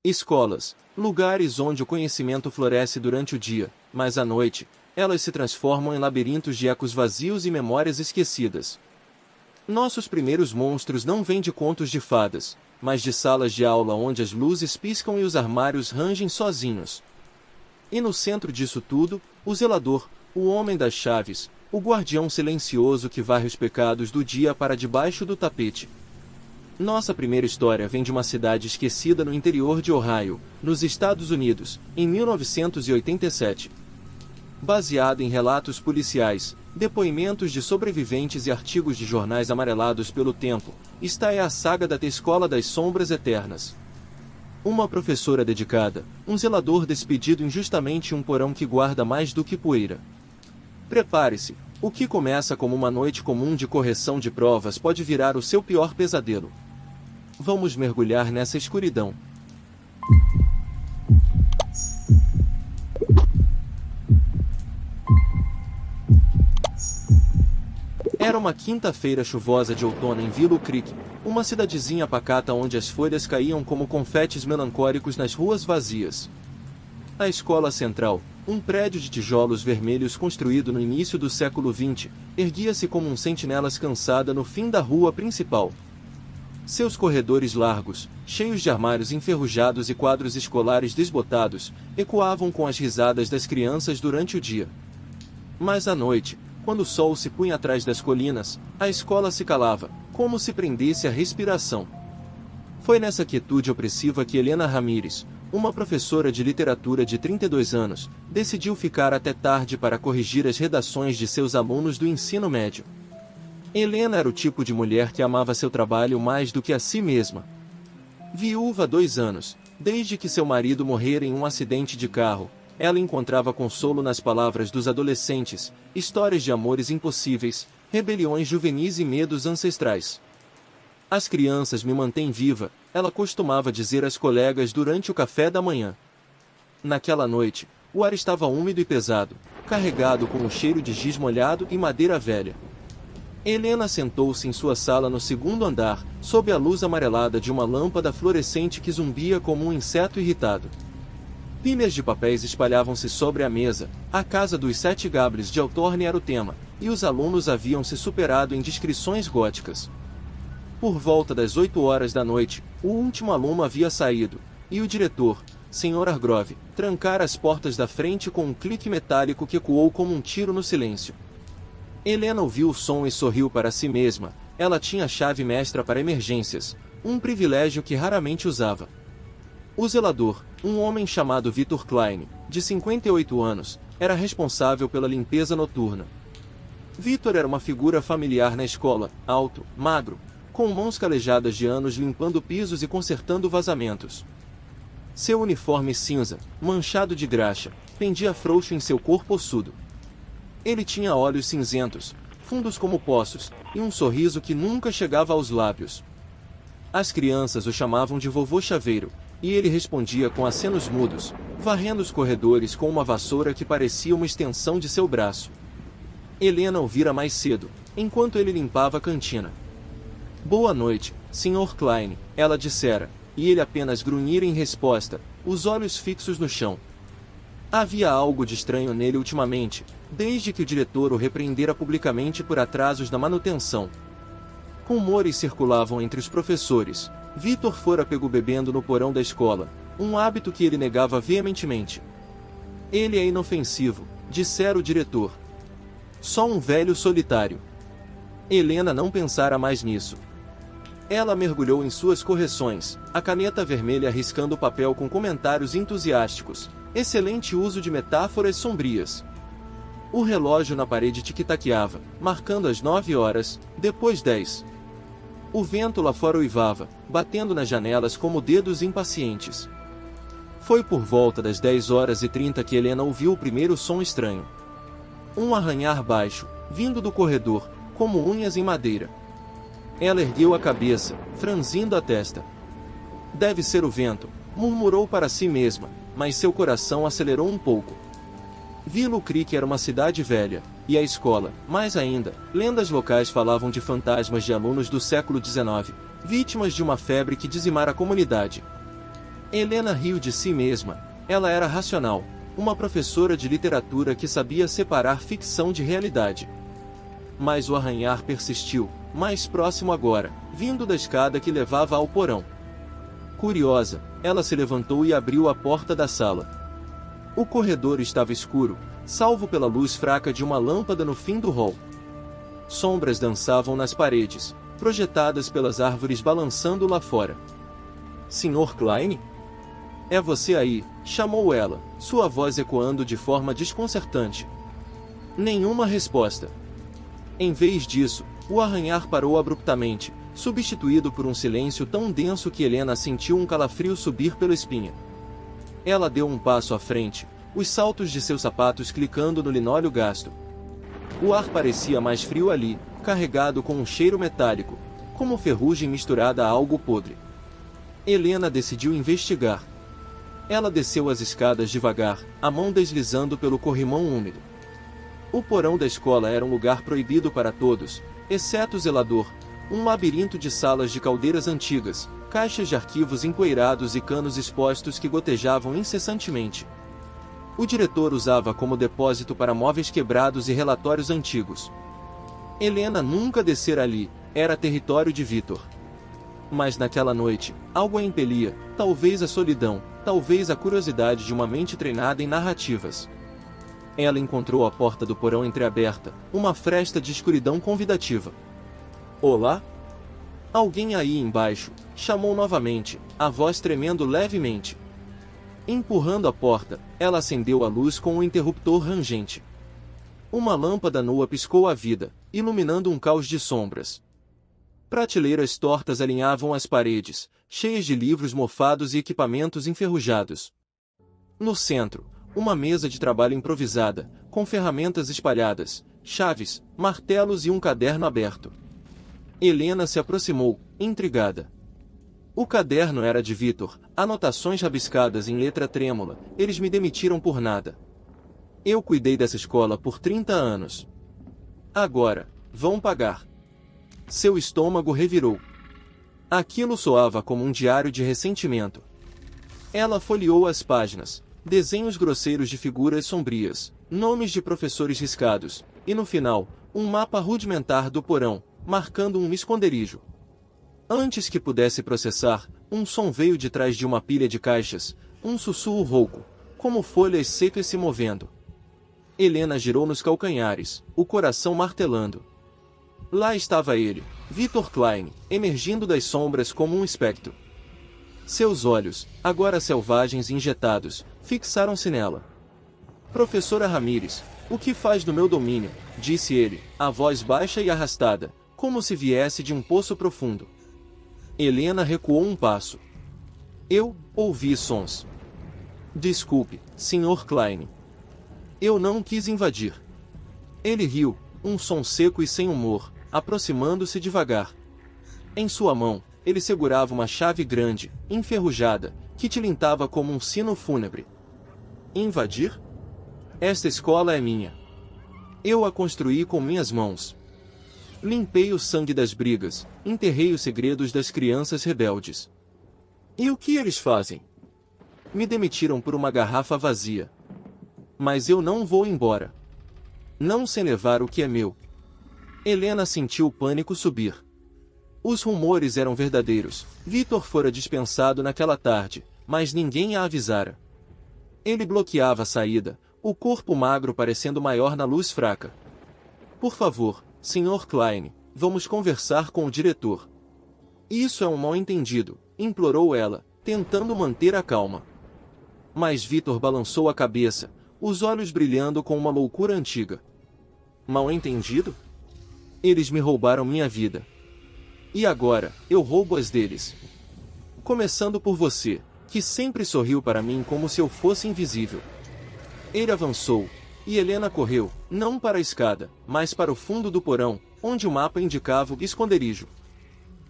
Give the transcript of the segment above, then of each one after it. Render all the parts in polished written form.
Escolas, lugares onde o conhecimento floresce durante o dia, mas à noite, elas se transformam em labirintos de ecos vazios e memórias esquecidas. Nossos primeiros monstros não vêm de contos de fadas, mas de salas de aula onde as luzes piscam e os armários rangem sozinhos. E no centro disso tudo, o zelador, o homem das chaves, o guardião silencioso que varre os pecados do dia para debaixo do tapete. Nossa primeira história vem de uma cidade esquecida no interior de Ohio, nos Estados Unidos, em 1987. Baseado em relatos policiais, depoimentos de sobreviventes e artigos de jornais amarelados pelo tempo, esta é a saga da Escola das Sombras Eternas. Uma professora dedicada, um zelador despedido injustamente em um porão que guarda mais do que poeira. Prepare-se, o que começa como uma noite comum de correção de provas pode virar o seu pior pesadelo. Vamos mergulhar nessa escuridão. Era uma quinta-feira chuvosa de outono em Willow Creek, uma cidadezinha pacata onde as folhas caíam como confetes melancólicos nas ruas vazias. A escola central, um prédio de tijolos vermelhos construído no início do século XX, erguia-se como um sentinelas cansada no fim da rua principal. Seus corredores largos, cheios de armários enferrujados e quadros escolares desbotados, ecoavam com as risadas das crianças durante o dia. Mas à noite, quando o sol se punha atrás das colinas, a escola se calava, como se prendesse a respiração. Foi nessa quietude opressiva que Helena Ramírez, uma professora de literatura de 32 anos, decidiu ficar até tarde para corrigir as redações de seus alunos do ensino médio. Helena era o tipo de mulher que amava seu trabalho mais do que a si mesma. Viúva há 2 anos, desde que seu marido morrera em um acidente de carro, ela encontrava consolo nas palavras dos adolescentes, histórias de amores impossíveis, rebeliões juvenis e medos ancestrais. As crianças me mantêm viva, ela costumava dizer às colegas durante o café da manhã. Naquela noite, o ar estava úmido e pesado, carregado com o cheiro de giz molhado e madeira velha. Helena sentou-se em sua sala no 2º andar, sob a luz amarelada de uma lâmpada fluorescente que zumbia como um inseto irritado. Pilhas de papéis espalhavam-se sobre a mesa, a casa dos 7 Gables de Hawthorne era o tema, e os alunos haviam se superado em descrições góticas. Por volta das 8 horas da noite, o último aluno havia saído, e o diretor, Sr. Hargrove, trancara as portas da frente com um clique metálico que ecoou como um tiro no silêncio. Helena ouviu o som e sorriu para si mesma, ela tinha a chave mestra para emergências, um privilégio que raramente usava. O zelador, um homem chamado Victor Klein, de 58 anos, era responsável pela limpeza noturna. Victor era uma figura familiar na escola, alto, magro, com mãos calejadas de anos limpando pisos e consertando vazamentos. Seu uniforme cinza, manchado de graxa, pendia frouxo em seu corpo ossudo. Ele tinha olhos cinzentos, fundos como poços, e um sorriso que nunca chegava aos lábios. As crianças o chamavam de Vovô Chaveiro, e ele respondia com acenos mudos, varrendo os corredores com uma vassoura que parecia uma extensão de seu braço. Helena o vira mais cedo, enquanto ele limpava a cantina. "Boa noite, Sr. Klein", ela dissera, e ele apenas grunhira em resposta, os olhos fixos no chão. Havia algo de estranho nele ultimamente, desde que o diretor o repreendera publicamente por atrasos na manutenção. Rumores circulavam entre os professores. Victor fora pego bebendo no porão da escola, um hábito que ele negava veementemente. "Ele é inofensivo", dissera o diretor. "Só um velho solitário." Helena não pensara mais nisso. Ela mergulhou em suas correções, a caneta vermelha riscando o papel com comentários entusiásticos. Excelente uso de metáforas sombrias. O relógio na parede tic-taqueava, marcando as 9 horas, depois 10. O vento lá fora uivava, batendo nas janelas como dedos impacientes. Foi por volta das 10h30 que Helena ouviu o primeiro som estranho. Um arranhar baixo, vindo do corredor, como unhas em madeira. Ela ergueu a cabeça, franzindo a testa. "Deve ser o vento", murmurou para si mesma, mas seu coração acelerou um pouco. Willow Creek era uma cidade velha, e a escola, mais ainda, lendas locais falavam de fantasmas de alunos do século XIX, vítimas de uma febre que dizimara a comunidade. Helena riu de si mesma. Ela era racional, uma professora de literatura que sabia separar ficção de realidade. Mas o arranhar persistiu, mais próximo agora, vindo da escada que levava ao porão. Curiosa, ela se levantou e abriu a porta da sala. O corredor estava escuro, salvo pela luz fraca de uma lâmpada no fim do hall. Sombras dançavam nas paredes, projetadas pelas árvores balançando lá fora. Sr. Klein? É você aí, chamou ela, sua voz ecoando de forma desconcertante. Nenhuma resposta. Em vez disso, o arranhar parou abruptamente, substituído por um silêncio tão denso que Helena sentiu um calafrio subir pela espinha. Ela deu um passo à frente, os saltos de seus sapatos clicando no linóleo gasto. O ar parecia mais frio ali, carregado com um cheiro metálico, como ferrugem misturada a algo podre. Helena decidiu investigar. Ela desceu as escadas devagar, a mão deslizando pelo corrimão úmido. O porão da escola era um lugar proibido para todos, exceto o zelador, um labirinto de salas de caldeiras antigas, caixas de arquivos empoeirados e canos expostos que gotejavam incessantemente. O diretor usava como depósito para móveis quebrados e relatórios antigos. Helena nunca descera ali, era território de Vitor. Mas naquela noite, algo a impelia, talvez a solidão, talvez a curiosidade de uma mente treinada em narrativas. Ela encontrou a porta do porão entreaberta, uma fresta de escuridão convidativa. Olá? Alguém aí embaixo, chamou novamente, a voz tremendo levemente. Empurrando a porta, ela acendeu a luz com um interruptor rangente. Uma lâmpada nua piscou a vida, iluminando um caos de sombras. Prateleiras tortas alinhavam as paredes, cheias de livros mofados e equipamentos enferrujados. No centro, uma mesa de trabalho improvisada, com ferramentas espalhadas, chaves, martelos e um caderno aberto. Helena se aproximou, intrigada. O caderno era de Vitor, anotações rabiscadas em letra trêmula, eles me demitiram por nada. Eu cuidei dessa escola por 30 anos. Agora, vão pagar. Seu estômago revirou. Aquilo soava como um diário de ressentimento. Ela folheou as páginas, desenhos grosseiros de figuras sombrias, nomes de professores riscados, e no final, um mapa rudimentar do porão, marcando um esconderijo. Antes que pudesse processar, um som veio de trás de uma pilha de caixas, um sussurro rouco, como folhas secas se movendo. Helena girou nos calcanhares, o coração martelando. Lá estava ele, Vitor Klein, emergindo das sombras como um espectro. Seus olhos, agora selvagens e injetados, fixaram-se nela. Professora Ramírez, o que faz no meu domínio? Disse ele, a voz baixa e arrastada, como se viesse de um poço profundo. Helena recuou um passo. Eu ouvi sons. Desculpe, Sr. Klein. Eu não quis invadir. Ele riu, um som seco e sem humor, aproximando-se devagar. Em sua mão, ele segurava uma chave grande, enferrujada, que tilintava como um sino fúnebre. Invadir? Esta escola é minha. Eu a construí com minhas mãos. Limpei o sangue das brigas, enterrei os segredos das crianças rebeldes. E o que eles fazem? Me demitiram por uma garrafa vazia. Mas eu não vou embora. Não sem levar o que é meu. Helena sentiu o pânico subir. Os rumores eram verdadeiros. Vitor fora dispensado naquela tarde, mas ninguém a avisara. Ele bloqueava a saída, o corpo magro parecendo maior na luz fraca. Por favor, Sr. Klein, vamos conversar com o diretor. Isso é um mal-entendido, implorou ela, tentando manter a calma. Mas Vitor balançou a cabeça, os olhos brilhando com uma loucura antiga. Mal-entendido? Eles me roubaram minha vida. E agora, eu roubo as deles. Começando por você, que sempre sorriu para mim como se eu fosse invisível. Ele avançou, e Helena correu, não para a escada, mas para o fundo do porão, onde o mapa indicava o esconderijo.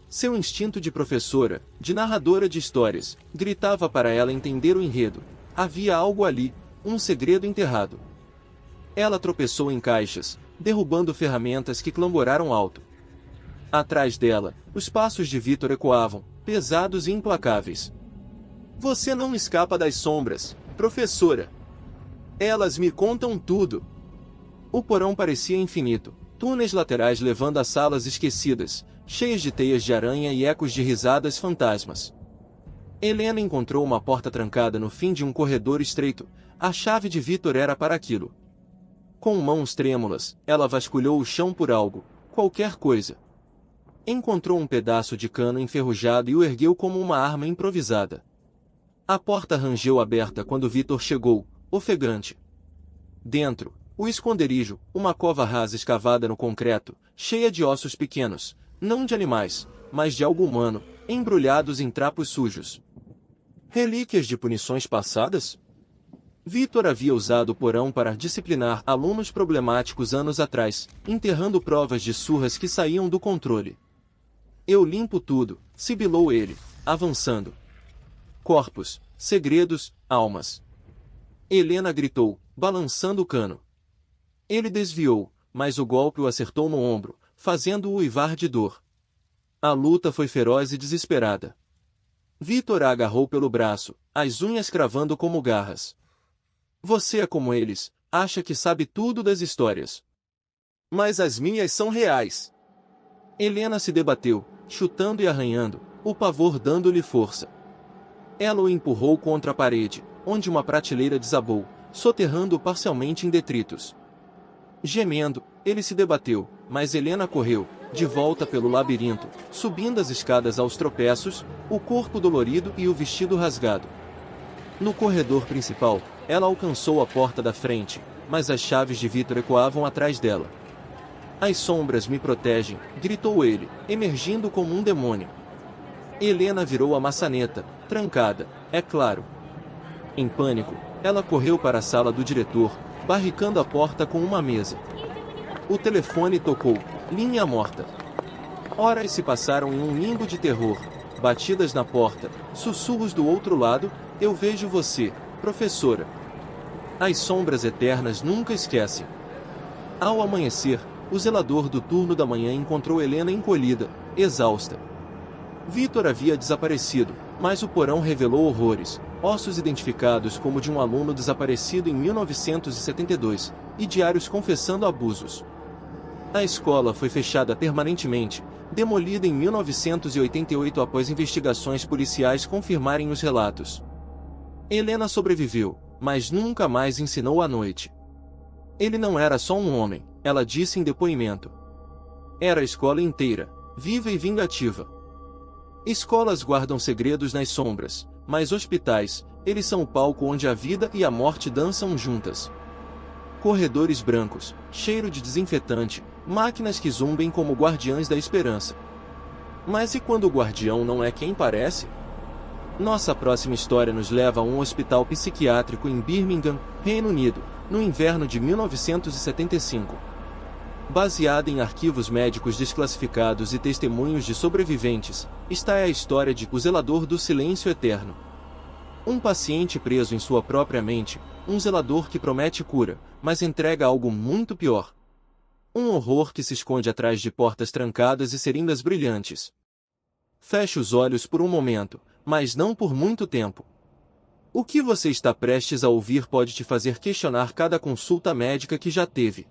Seu instinto de professora, de narradora de histórias, gritava para ela entender o enredo. Havia algo ali, um segredo enterrado. Ela tropeçou em caixas, derrubando ferramentas que clamboraram alto. Atrás dela, os passos de Vitor ecoavam, pesados e implacáveis. Você não escapa das sombras, professora. Elas me contam tudo. O porão parecia infinito, túneis laterais levando a salas esquecidas, cheias de teias de aranha e ecos de risadas fantasmas. Helena encontrou uma porta trancada no fim de um corredor estreito. A chave de Vitor era para aquilo. Com mãos trêmulas, ela vasculhou o chão por algo, qualquer coisa. Encontrou um pedaço de cano enferrujado e o ergueu como uma arma improvisada. A porta rangeu aberta quando Vitor chegou, ofegante. Dentro, o esconderijo, uma cova rasa escavada no concreto, cheia de ossos pequenos, não de animais, mas de algo humano, embrulhados em trapos sujos. Relíquias de punições passadas? Vitor havia usado o porão para disciplinar alunos problemáticos anos atrás, enterrando provas de surras que saíam do controle. Eu limpo tudo, sibilou ele, avançando. Corpos, segredos, almas. Helena gritou, balançando o cano. Ele desviou, mas o golpe o acertou no ombro, fazendo-o uivar de dor. A luta foi feroz e desesperada. Vitor a agarrou pelo braço, as unhas cravando como garras. Você é como eles, acha que sabe tudo das histórias. Mas as minhas são reais. Helena se debateu, chutando e arranhando, o pavor dando-lhe força. Ela o empurrou contra a parede, onde uma prateleira desabou, soterrando-o parcialmente em detritos. Gemendo, ele se debateu, mas Helena correu, de volta pelo labirinto, subindo as escadas aos tropeços, o corpo dolorido e o vestido rasgado. No corredor principal, ela alcançou a porta da frente, mas as chaves de Vitor ecoavam atrás dela. As sombras me protegem, gritou ele, emergindo como um demônio. Helena virou a maçaneta, trancada, é claro. Em pânico, ela correu para a sala do diretor, barricando a porta com uma mesa. O telefone tocou, linha morta. Horas se passaram em um limbo de terror, batidas na porta, sussurros do outro lado, eu vejo você, professora. As sombras eternas nunca esquecem. Ao amanhecer, o zelador do turno da manhã encontrou Helena encolhida, exausta. Vitor havia desaparecido, mas o porão revelou horrores, ossos identificados como de um aluno desaparecido em 1972, e diários confessando abusos. A escola foi fechada permanentemente, demolida em 1988 após investigações policiais confirmarem os relatos. Helena sobreviveu, mas nunca mais ensinou à noite. Ele não era só um homem, ela disse em depoimento. Era a escola inteira, viva e vingativa. Escolas guardam segredos nas sombras, mas hospitais, eles são o palco onde a vida e a morte dançam juntas. Corredores brancos, cheiro de desinfetante, máquinas que zumbem como guardiães da esperança. Mas e quando o guardião não é quem parece? Nossa próxima história nos leva a um hospital psiquiátrico em Birmingham, Reino Unido, no inverno de 1975. Baseada em arquivos médicos desclassificados e testemunhos de sobreviventes, está a história de O Zelador do Silêncio Eterno. Um paciente preso em sua própria mente, um zelador que promete cura, mas entrega algo muito pior. Um horror que se esconde atrás de portas trancadas e seringas brilhantes. Feche os olhos por um momento, mas não por muito tempo. O que você está prestes a ouvir pode te fazer questionar cada consulta médica que já teve.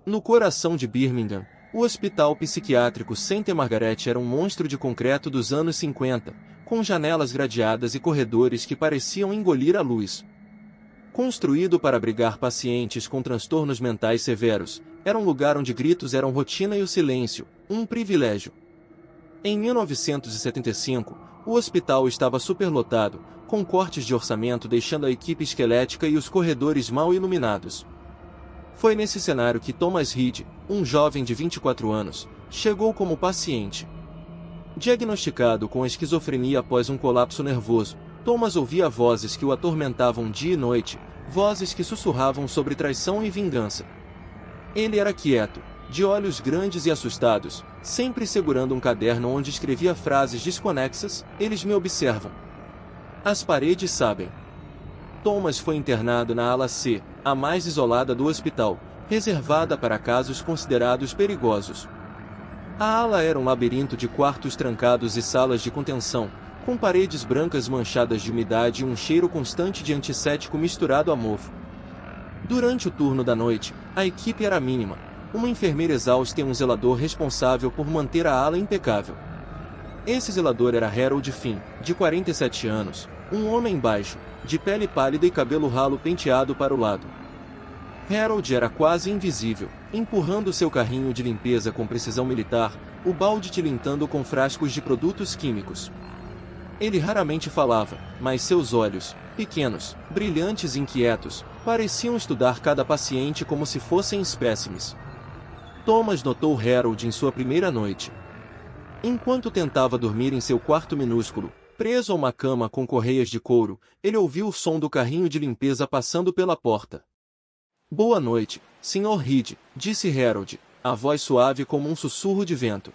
No coração de Birmingham, o hospital psiquiátrico St. Margaret era um monstro de concreto dos anos 50, com janelas gradeadas e corredores que pareciam engolir a luz. Construído para abrigar pacientes com transtornos mentais severos, era um lugar onde gritos eram rotina e o silêncio, um privilégio. Em 1975, o hospital estava superlotado, com cortes de orçamento deixando a equipe esquelética e os corredores mal iluminados. Foi nesse cenário que Thomas Reed, um jovem de 24 anos, chegou como paciente. Diagnosticado com esquizofrenia após um colapso nervoso, Thomas ouvia vozes que o atormentavam dia e noite, vozes que sussurravam sobre traição e vingança. Ele era quieto, de olhos grandes e assustados, sempre segurando um caderno onde escrevia frases desconexas, eles me observam. As paredes sabem. Thomas foi internado na ala C, a mais isolada do hospital, reservada para casos considerados perigosos. A ala era um labirinto de quartos trancados e salas de contenção, com paredes brancas manchadas de umidade e um cheiro constante de antisséptico misturado a mofo. Durante o turno da noite, a equipe era mínima, uma enfermeira exausta e um zelador responsável por manter a ala impecável. Esse zelador era Harold Finn, de 47 anos, um homem baixo, de pele pálida e cabelo ralo penteado para o lado. Harold era quase invisível, empurrando seu carrinho de limpeza com precisão militar, o balde tilintando com frascos de produtos químicos. Ele raramente falava, mas seus olhos, pequenos, brilhantes e inquietos, pareciam estudar cada paciente como se fossem espécimes. Thomas notou Harold em sua primeira noite. Enquanto tentava dormir em seu quarto minúsculo, preso a uma cama com correias de couro, ele ouviu o som do carrinho de limpeza passando pela porta. "Boa noite, Sr. Reed", disse Harold, a voz suave como um sussurro de vento.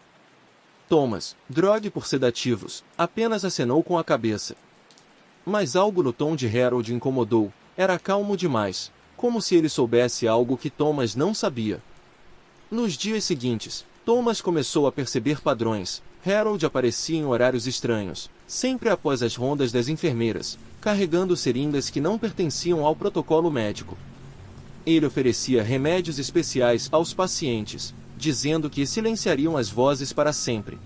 Thomas, drogue por sedativos, apenas acenou com a cabeça. Mas algo no tom de Harold incomodou, era calmo demais, como se ele soubesse algo que Thomas não sabia. Nos dias seguintes, Thomas começou a perceber padrões. Harold aparecia em horários estranhos, sempre após as rondas das enfermeiras, carregando seringas que não pertenciam ao protocolo médico. Ele oferecia remédios especiais aos pacientes, dizendo que silenciariam as vozes para sempre.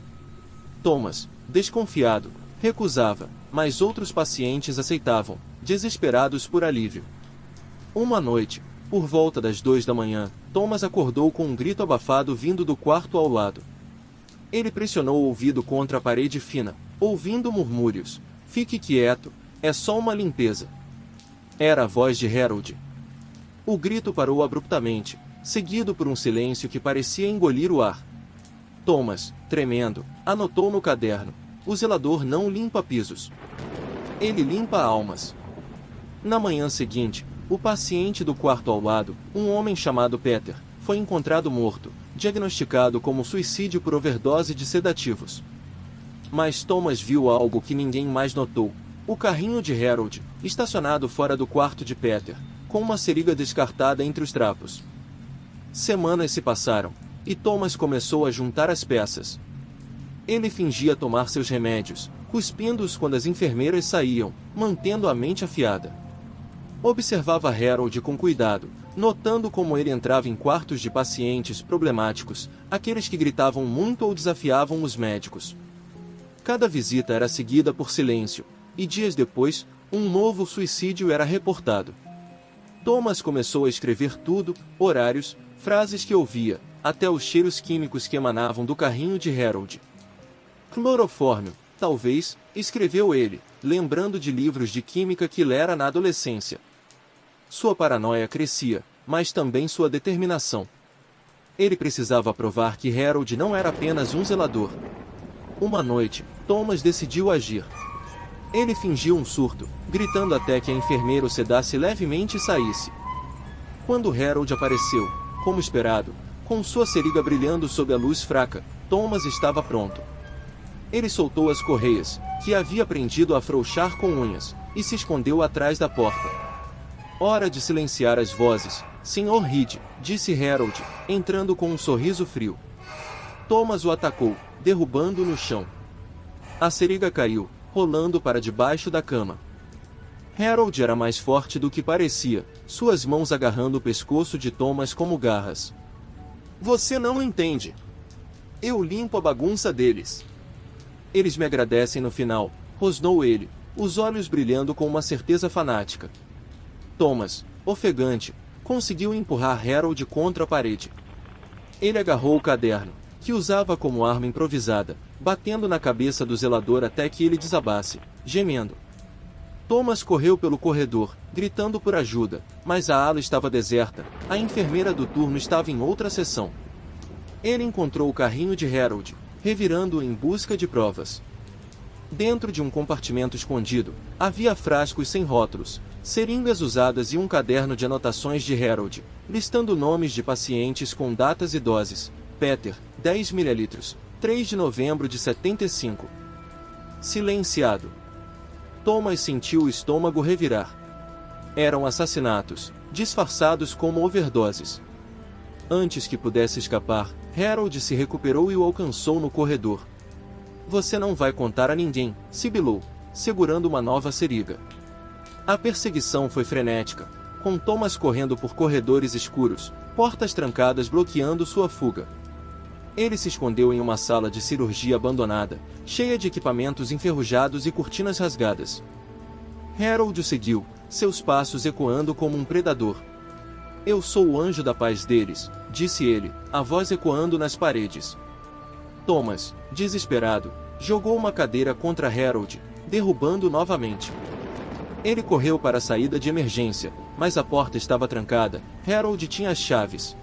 Thomas, desconfiado, recusava, mas outros pacientes aceitavam, desesperados por alívio. Uma noite, por volta das 2 da manhã, Thomas acordou com um grito abafado vindo do quarto ao lado. Ele pressionou o ouvido contra a parede fina, ouvindo murmúrios. "Fique quieto, é só uma limpeza." Era a voz de Harold. O grito parou abruptamente, seguido por um silêncio que parecia engolir o ar. Thomas, tremendo, anotou no caderno: "O zelador não limpa pisos. Ele limpa almas." Na manhã seguinte, o paciente do quarto ao lado, um homem chamado Peter, foi encontrado morto, diagnosticado como suicídio por overdose de sedativos. Mas Thomas viu algo que ninguém mais notou: o carrinho de Harold, estacionado fora do quarto de Peter, com uma seringa descartada entre os trapos. Semanas se passaram, e Thomas começou a juntar as peças. Ele fingia tomar seus remédios, cuspindo-os quando as enfermeiras saíam, mantendo a mente afiada. Observava Harold com cuidado, notando como ele entrava em quartos de pacientes problemáticos, aqueles que gritavam muito ou desafiavam os médicos. Cada visita era seguida por silêncio, e dias depois, um novo suicídio era reportado. Thomas começou a escrever tudo: horários, frases que ouvia, até os cheiros químicos que emanavam do carrinho de Harold. "Clorofórmio, talvez", escreveu ele, lembrando de livros de química que lera na adolescência. Sua paranoia crescia, mas também sua determinação. Ele precisava provar que Harold não era apenas um zelador. Uma noite, Thomas decidiu agir. Ele fingiu um surto, gritando até que a enfermeira o sedasse levemente e saísse. Quando Harold apareceu, como esperado, com sua seringa brilhando sob a luz fraca, Thomas estava pronto. Ele soltou as correias, que havia aprendido a afrouxar com unhas, e se escondeu atrás da porta. "Hora de silenciar as vozes, Sr. Reed", disse Harold, entrando com um sorriso frio. Thomas o atacou, derrubando-o no chão. A seringa caiu, rolando para debaixo da cama. Harold era mais forte do que parecia, suas mãos agarrando o pescoço de Thomas como garras. "Você não entende. Eu limpo a bagunça deles. Eles me agradecem no final", rosnou ele, os olhos brilhando com uma certeza fanática. Thomas, ofegante, conseguiu empurrar Harold contra a parede. Ele agarrou o caderno, que usava como arma improvisada, batendo na cabeça do zelador até que ele desabasse, gemendo. Thomas correu pelo corredor, gritando por ajuda, mas a ala estava deserta, a enfermeira do turno estava em outra seção. Ele encontrou o carrinho de Harold, revirando-o em busca de provas. Dentro de um compartimento escondido, havia frascos sem rótulos, seringas usadas e um caderno de anotações de Harold, listando nomes de pacientes com datas e doses. Peter, 10 ml, 3 de novembro de 75. Silenciado. Thomas sentiu o estômago revirar. Eram assassinatos, disfarçados como overdoses. Antes que pudesse escapar, Harold se recuperou e o alcançou no corredor. Você não vai contar a ninguém, sibilou, segurando uma nova seringa. A perseguição foi frenética, com Thomas correndo por corredores escuros, portas trancadas bloqueando sua fuga. Ele se escondeu em uma sala de cirurgia abandonada, cheia de equipamentos enferrujados e cortinas rasgadas. Harold o seguiu, seus passos ecoando como um predador. Eu sou o anjo da paz deles, disse ele, a voz ecoando nas paredes. Thomas, desesperado, jogou uma cadeira contra Harold, derrubando novamente. Ele correu para a saída de emergência, mas a porta estava trancada. Harold tinha as chaves.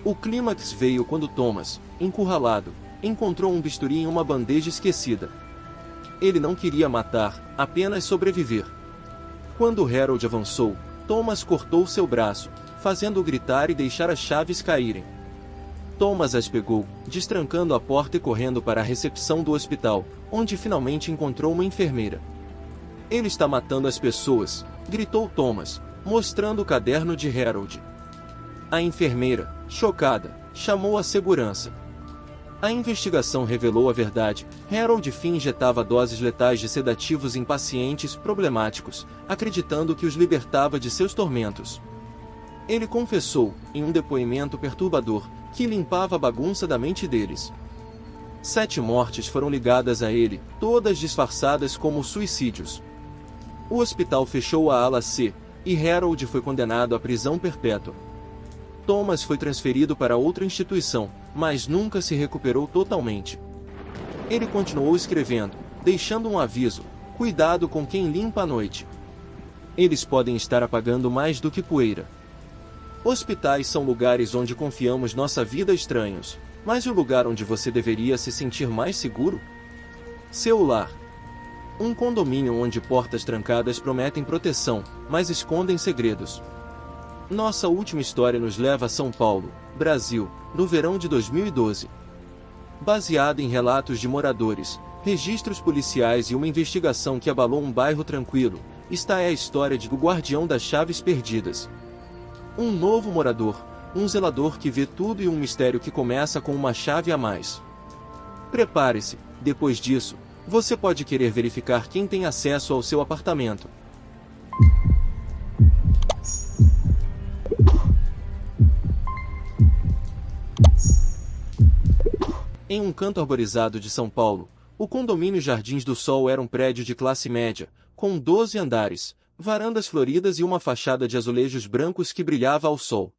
O clímax veio quando Thomas, encurralado, encontrou um bisturi em uma bandeja esquecida. Ele não queria matar, apenas sobreviver. Quando Harold avançou, Thomas cortou seu braço, fazendo-o gritar e deixar as chaves caírem. Thomas as pegou, destrancando a porta e correndo para a recepção do hospital, onde finalmente encontrou uma enfermeira. Ele está matando as pessoas, gritou Thomas, mostrando o caderno de Harold. A enfermeira, chocada, chamou a segurança. A investigação revelou a verdade. Harold Finn injetava doses letais de sedativos em pacientes problemáticos, acreditando que os libertava de seus tormentos. Ele confessou, em um depoimento perturbador, que limpava a bagunça da mente deles. 7 mortes foram ligadas a ele, todas disfarçadas como suicídios. O hospital fechou a ala C, e Harold foi condenado à prisão perpétua. Thomas foi transferido para outra instituição, mas nunca se recuperou totalmente. Ele continuou escrevendo, deixando um aviso: cuidado com quem limpa à noite. Eles podem estar apagando mais do que poeira. Hospitais são lugares onde confiamos nossa vida a estranhos, mas o lugar onde você deveria se sentir mais seguro? Seu lar. Um condomínio onde portas trancadas prometem proteção, mas escondem segredos. Nossa última história nos leva a São Paulo, Brasil, no verão de 2012. Baseada em relatos de moradores, registros policiais e uma investigação que abalou um bairro tranquilo, esta é a história de O Guardião das Chaves Perdidas. Um novo morador, um zelador que vê tudo e um mistério que começa com uma chave a mais. Prepare-se, depois disso, você pode querer verificar quem tem acesso ao seu apartamento. Em um canto arborizado de São Paulo, o condomínio Jardins do Sol era um prédio de classe média, com 12 andares, varandas floridas e uma fachada de azulejos brancos que brilhava ao sol.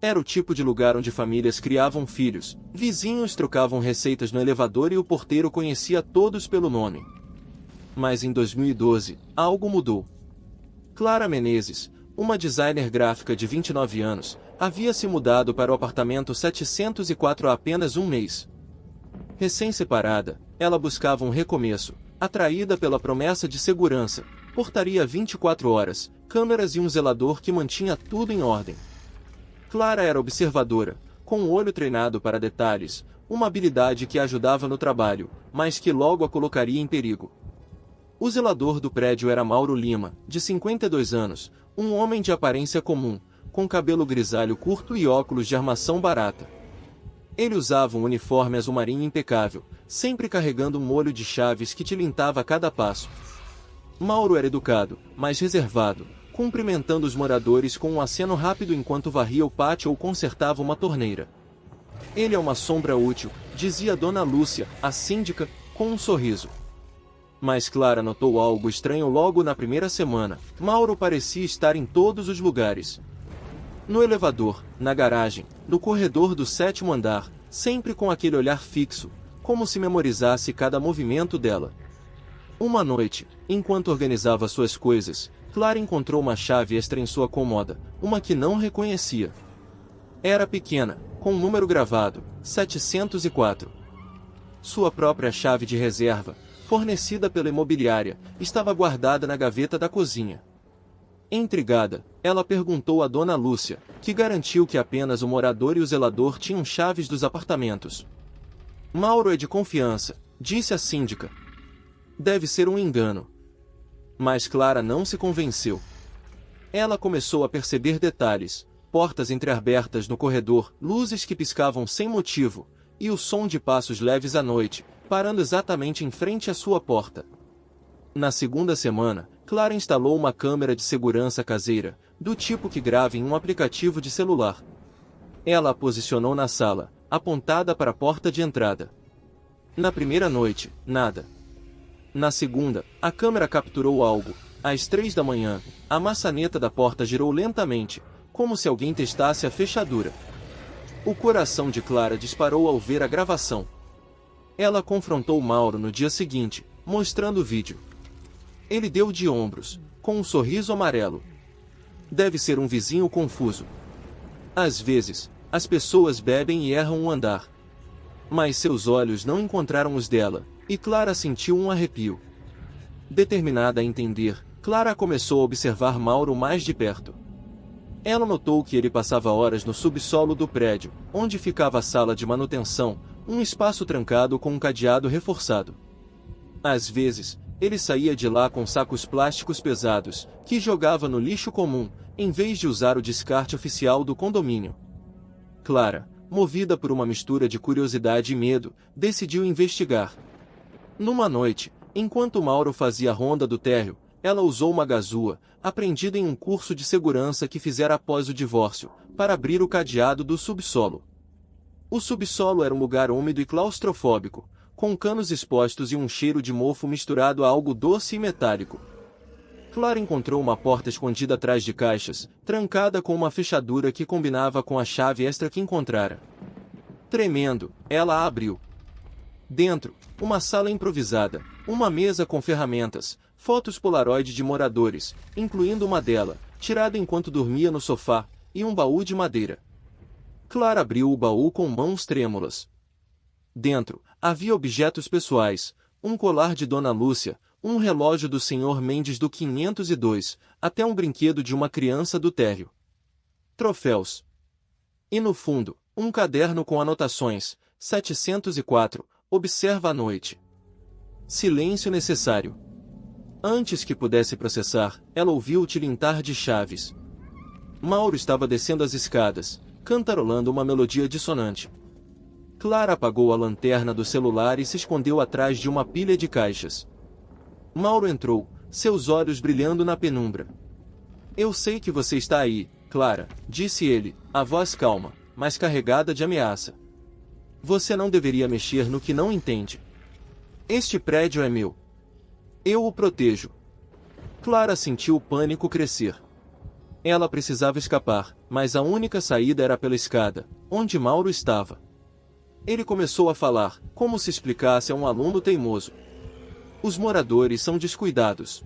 Era o tipo de lugar onde famílias criavam filhos, vizinhos trocavam receitas no elevador e o porteiro conhecia todos pelo nome. Mas em 2012, algo mudou. Clara Menezes, uma designer gráfica de 29 anos, havia se mudado para o apartamento 704 há apenas um mês. Recém-separada, ela buscava um recomeço, atraída pela promessa de segurança, portaria 24 horas, câmeras e um zelador que mantinha tudo em ordem. Clara era observadora, com o olho treinado para detalhes, uma habilidade que a ajudava no trabalho, mas que logo a colocaria em perigo. O zelador do prédio era Mauro Lima, de 52 anos, um homem de aparência comum, com cabelo grisalho curto e óculos de armação barata. Ele usava um uniforme azul marinho impecável, sempre carregando um molho de chaves que tilintava a cada passo. Mauro era educado, mas reservado, cumprimentando os moradores com um aceno rápido enquanto varria o pátio ou consertava uma torneira. Ele é uma sombra útil, dizia Dona Lúcia, a síndica, com um sorriso. Mas Clara notou algo estranho logo na primeira semana. Mauro parecia estar em todos os lugares. No elevador, na garagem, no corredor do 7º andar, sempre com aquele olhar fixo, como se memorizasse cada movimento dela. Uma noite, enquanto organizava suas coisas, Clara encontrou uma chave extra em sua cômoda, uma que não reconhecia. Era pequena, com um número gravado, 704. Sua própria chave de reserva, fornecida pela imobiliária, estava guardada na gaveta da cozinha. Intrigada, ela perguntou a Dona Lúcia, que garantiu que apenas o morador e o zelador tinham chaves dos apartamentos. Mauro é de confiança, disse a síndica. Deve ser um engano. Mas Clara não se convenceu. Ela começou a perceber detalhes. portas entreabertas no corredor, luzes que piscavam sem motivo, e o som de passos leves à noite, parando exatamente em frente à sua porta. Na segunda semana, Clara instalou uma câmera de segurança caseira, do tipo que grava em um aplicativo de celular. Ela a posicionou na sala, apontada para a porta de entrada. Na primeira noite, nada. Na segunda, a câmera capturou algo. Às 3 da manhã, a maçaneta da porta girou lentamente, como se alguém testasse a fechadura. O coração de Clara disparou ao ver a gravação. Ela confrontou Mauro no dia seguinte, mostrando o vídeo. Ele deu de ombros, com um sorriso amarelo. Deve ser um vizinho confuso. Às vezes, as pessoas bebem e erram um andar. Mas seus olhos não encontraram os dela, e Clara sentiu um arrepio. Determinada a entender, Clara começou a observar Mauro mais de perto. Ela notou que ele passava horas no subsolo do prédio, onde ficava a sala de manutenção, um espaço trancado com um cadeado reforçado. Às vezes, ele saía de lá com sacos plásticos pesados, que jogava no lixo comum, em vez de usar o descarte oficial do condomínio. Clara, movida por uma mistura de curiosidade e medo, decidiu investigar. Numa noite, enquanto Mauro fazia a ronda do térreo, ela usou uma gazua, aprendida em um curso de segurança que fizera após o divórcio, para abrir o cadeado do subsolo. O subsolo era um lugar úmido e claustrofóbico, com canos expostos e um cheiro de mofo misturado a algo doce e metálico. Clara encontrou uma porta escondida atrás de caixas, trancada com uma fechadura que combinava com a chave extra que encontrara. Tremendo, ela a abriu. Dentro, uma sala improvisada, uma mesa com ferramentas, fotos polaroid de moradores, incluindo uma dela, tirada enquanto dormia no sofá, e um baú de madeira. Clara abriu o baú com mãos trêmulas. Dentro, havia objetos pessoais, um colar de Dona Lúcia, um relógio do Sr. Mendes do 502, até um brinquedo de uma criança do térreo. Troféus. E no fundo, um caderno com anotações, 704, observa à noite. Silêncio necessário. Antes que pudesse processar, ela ouviu o tilintar de chaves. Mauro estava descendo as escadas, cantarolando uma melodia dissonante. Clara apagou a lanterna do celular e se escondeu atrás de uma pilha de caixas. Mauro entrou, seus olhos brilhando na penumbra. Eu sei que você está aí, Clara, disse ele, a voz calma, mas carregada de ameaça. Você não deveria mexer no que não entende. Este prédio é meu. Eu o protejo. Clara sentiu o pânico crescer. Ela precisava escapar, mas a única saída era pela escada, onde Mauro estava. Ele começou a falar, como se explicasse a um aluno teimoso. Os moradores são descuidados.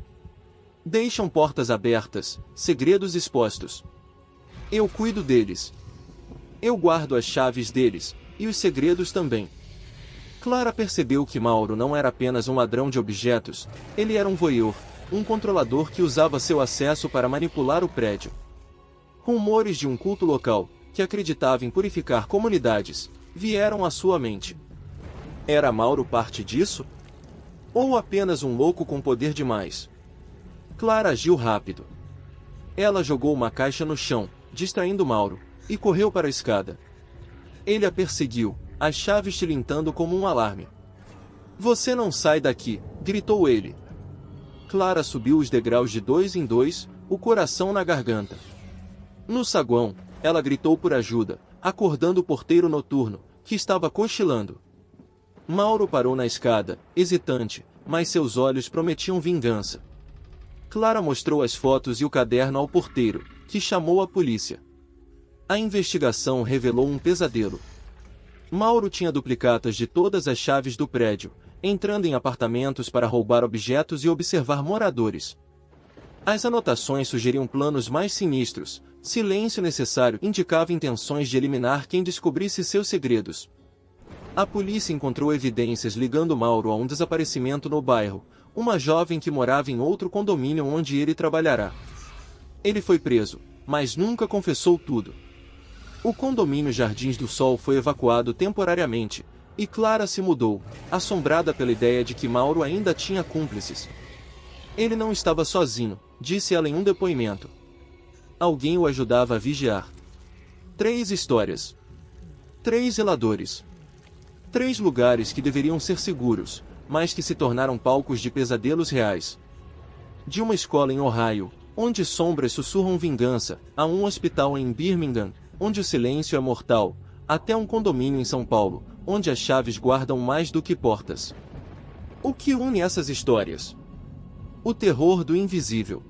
Deixam portas abertas, segredos expostos. Eu cuido deles. Eu guardo as chaves deles, e os segredos também. Clara percebeu que Mauro não era apenas um ladrão de objetos, ele era um voyeur, um controlador que usava seu acesso para manipular o prédio. Rumores de um culto local, que acreditava em purificar comunidades, vieram à sua mente. Era Mauro parte disso? Ou apenas um louco com poder demais? Clara agiu rápido. Ela jogou uma caixa no chão, distraindo Mauro, e correu para a escada. Ele a perseguiu, as chaves tilintando como um alarme. Você não sai daqui, gritou ele. Clara subiu os degraus de 2 em 2, o coração na garganta. No saguão, ela gritou por ajuda, acordando o porteiro noturno, que estava cochilando. Mauro parou na escada, hesitante, mas seus olhos prometiam vingança. Clara mostrou as fotos e o caderno ao porteiro, que chamou a polícia. A investigação revelou um pesadelo. Mauro tinha duplicatas de todas as chaves do prédio, entrando em apartamentos para roubar objetos e observar moradores. As anotações sugeriam planos mais sinistros. Silêncio necessário indicava intenções de eliminar quem descobrisse seus segredos. A polícia encontrou evidências ligando Mauro a um desaparecimento no bairro, uma jovem que morava em outro condomínio onde ele trabalhará. Ele foi preso, mas nunca confessou tudo. O condomínio Jardins do Sol foi evacuado temporariamente, e Clara se mudou, assombrada pela ideia de que Mauro ainda tinha cúmplices. Ele não estava sozinho, disse ela em um depoimento. Alguém o ajudava a vigiar. 3 histórias. 3 zeladores. 3 lugares que deveriam ser seguros, mas que se tornaram palcos de pesadelos reais. De uma escola em Ohio, onde sombras sussurram vingança, a um hospital em Birmingham, onde o silêncio é mortal, até um condomínio em São Paulo, onde as chaves guardam mais do que portas. O que une essas histórias? O terror do invisível.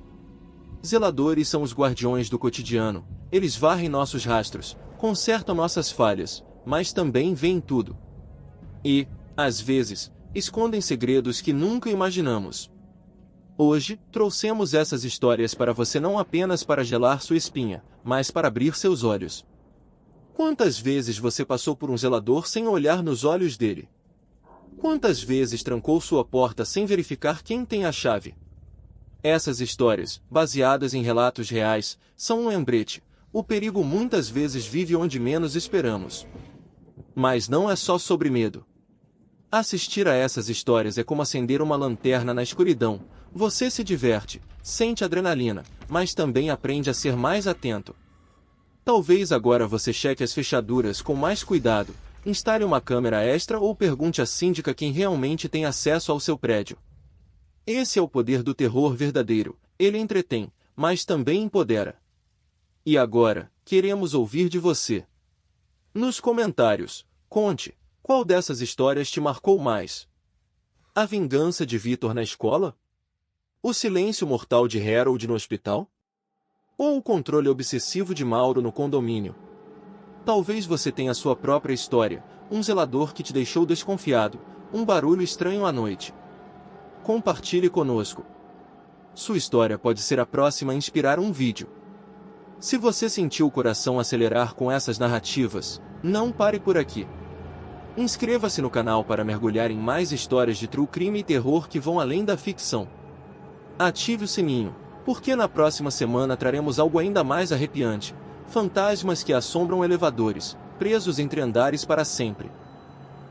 Zeladores são os guardiões do cotidiano, eles varrem nossos rastros, consertam nossas falhas, mas também veem tudo. E, às vezes, escondem segredos que nunca imaginamos. Hoje, trouxemos essas histórias para você não apenas para gelar sua espinha, mas para abrir seus olhos. Quantas vezes você passou por um zelador sem olhar nos olhos dele? Quantas vezes trancou sua porta sem verificar quem tem a chave? Essas histórias, baseadas em relatos reais, são um lembrete. O perigo muitas vezes vive onde menos esperamos. Mas não é só sobre medo. Assistir a essas histórias é como acender uma lanterna na escuridão. Você se diverte, sente adrenalina, mas também aprende a ser mais atento. Talvez agora você cheque as fechaduras com mais cuidado, instale uma câmera extra ou pergunte à síndica quem realmente tem acesso ao seu prédio. Esse é o poder do terror verdadeiro, ele entretém, mas também empodera. E agora, queremos ouvir de você. Nos comentários, conte, qual dessas histórias te marcou mais? A vingança de Victor na escola? O silêncio mortal de Harold no hospital? Ou o controle obsessivo de Mauro no condomínio? Talvez você tenha sua própria história, um zelador que te deixou desconfiado, um barulho estranho à noite. Compartilhe conosco. Sua história pode ser a próxima a inspirar um vídeo. Se você sentiu o coração acelerar com essas narrativas, não pare por aqui. Inscreva-se no canal para mergulhar em mais histórias de true crime e terror que vão além da ficção. Ative o sininho, porque na próxima semana traremos algo ainda mais arrepiante: fantasmas que assombram elevadores, presos entre andares para sempre.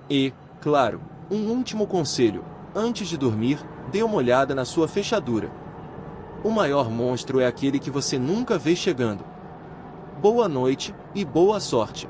E, claro, um último conselho: antes de dormir, dê uma olhada na sua fechadura. O maior monstro é aquele que você nunca vê chegando. Boa noite e boa sorte.